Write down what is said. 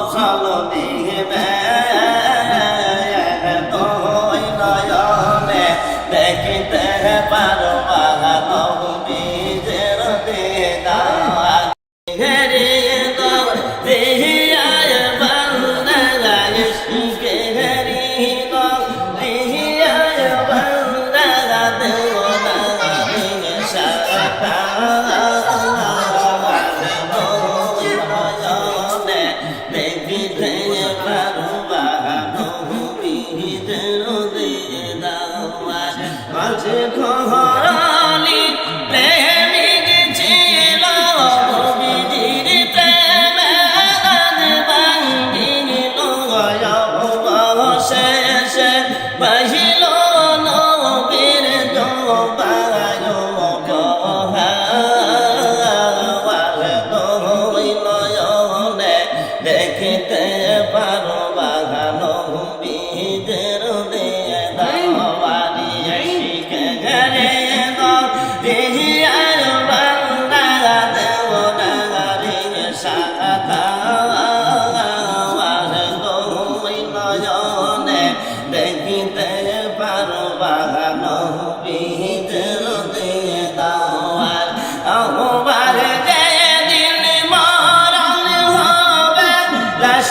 চলো দিবে তোই নয়নে দেখিতে পারো নবীর দিদার ঘেরে দাও দেহিয়ায় বান্দা ইশকে ঘেরি দাও দেহিয়ায় বান্দা দেওনা ইশারা দেখিতে পারো নবীর দিদার মাঝে ঘরালি প্রেমিক ছিল নবীর প্রেমে ভাঙ্গিল অবশেষে বাহিল নবীর জবায় নয়নে দেখিতে পারো নবীর দেওয়ারি শিখে ঘরে দাও দেহিয়ার বান্দা দেওনারি সাদা নয়নে দেখিতে পারো নবীর দেওয়ার আহ্বার দিন মরণ হবে লাশ